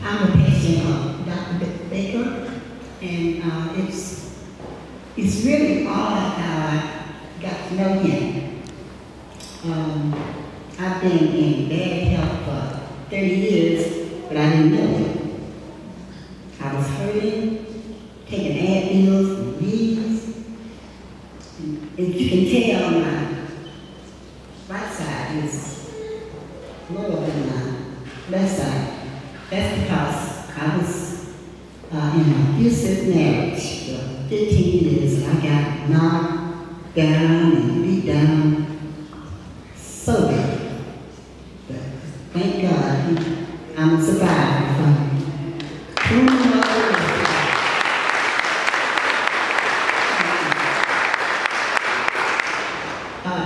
I'm a patient of Dr. Baker, and it's really odd how I got to know him. I've been in bad health for 30 years, but I didn't know him. I was hurting, taking Advils and V's. And you can tell my right side is lower than my left side. That's because I was in an abusive marriage for 15 years, and I got knocked down and beat down so bad. But thank God I'm a survivor from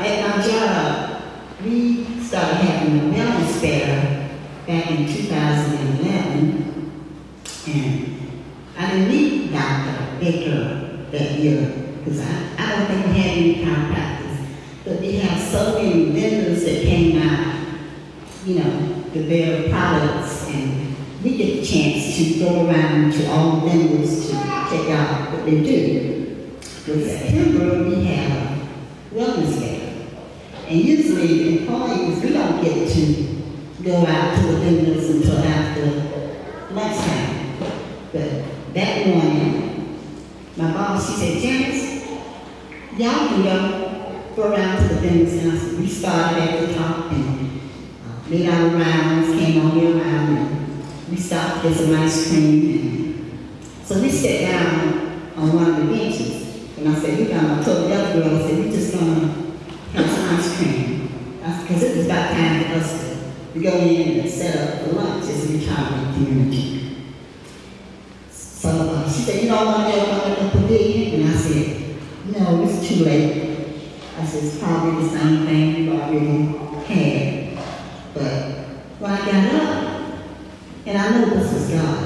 at my job, we started having a wellness fair back in 2011, and I didn't meet Dr. Baker that year because I don't think we had any chiropractors, but we have so many vendors that came out, you know, with their products, and we get the chance to go around to all the vendors to check out what they do. In September, we have wellness fair. And usually employees, we don't get to go out to the vendors until after lunchtime. But that morning, my boss, she said, Janice, y'all can go around to the vendors. And we started at the top and made our rounds, came all the way around, and we stopped to get some ice cream. And so we sat down on one of the benches. And I said, I told the other girl, I said, we're just going to have some ice cream. Because it was about time for us to go in and set up for lunch as a retirement community. So she said, you don't want to go to the pavilion? And I said, no, it's too late. I said, it's probably the same thing we've already had. But when I got up, and I know this was God,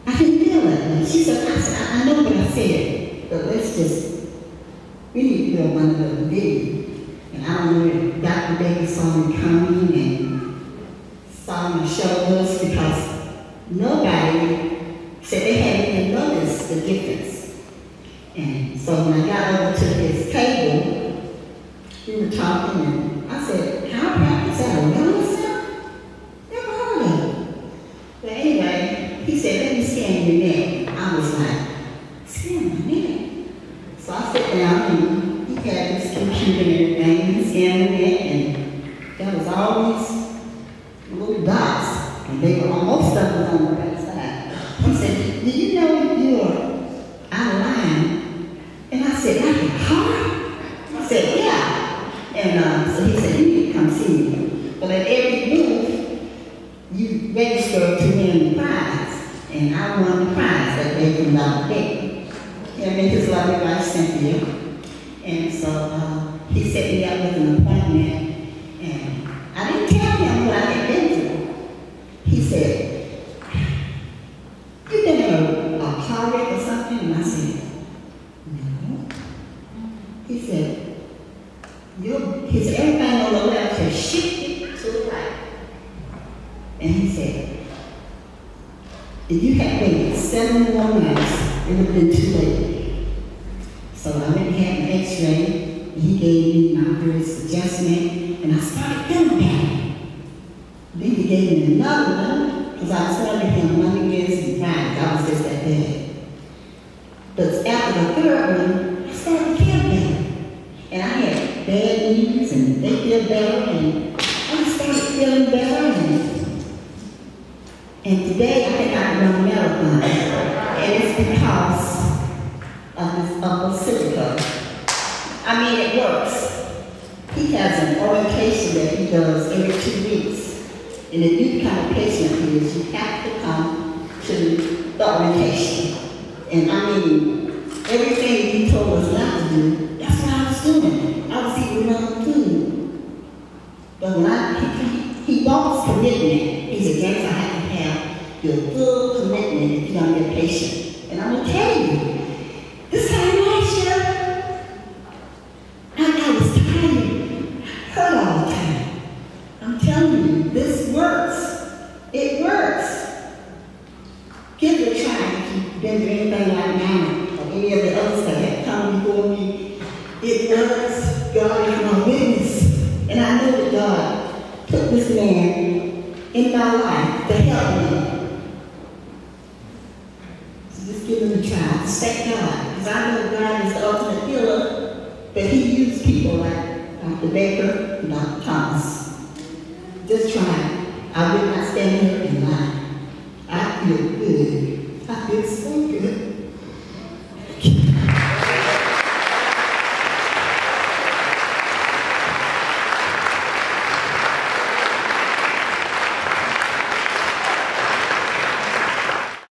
I didn't feel it. And she said, I know what I said, but we need to go one of the video. And I don't know if Dr. Baker saw me coming and saw my shoulders, because nobody said they hadn't even noticed the difference. And so when I got over to his table, we were talking, and I said, how practice that a wellness center? Never heard of it. But anyway, he said, let me scan your neck. I was like, scan my neck? So I sat down, and he had this computer and everything, he scanned the neck, and there was all these little dots, and they were almost up on the right side. He said, do you know you're out of line? And I said, like a car? He said, yeah. And so he said, you need to come see me. But at every booth, you register to win the prize. And I won the prize that day from Dr. Baker. I met his lovely wife, Cynthia. And so he set me up with an appointment. And I didn't tell him what I had been through. He said, you been in a car wreck or something? And I said, no. He said, everything on the left has shifted to the right. And he said, if you had waited 7 more months, it would have been too late. So I went and had an x-ray, and he gave me my first adjustment, and I started feeling better. Then he gave me another one, because I started him Monday, Wednesday, Friday. I was just that bad. But after the third one, I started to feel better. And I had bad knees, and they feel better, and I started feeling better. And today, I think I can run a marathon. And it's because of this upper cervical. I mean, it works. He has an orientation that he does every 2 weeks. And if you become a patient of his, you have to come to the orientation. And I mean, everything he told us not to do, that's what I was doing. I was eating wrong food. But when he wants commitment, he's against I have to have your full commitment if you're going to be a patient. And I'm going to tell you, this time last year, I was tired. I hurt all the time. I'm telling you, this works. It works. been through anything like mine or any of the others that had come before me. It was God is my witness. And I know that God took this man in my life to help me. So just give him a try. Thank God. Because I know God is the ultimate healer, but he used people like Dr. Baker and Dr. Thomas. Just try it. I will not stand here and lie. I feel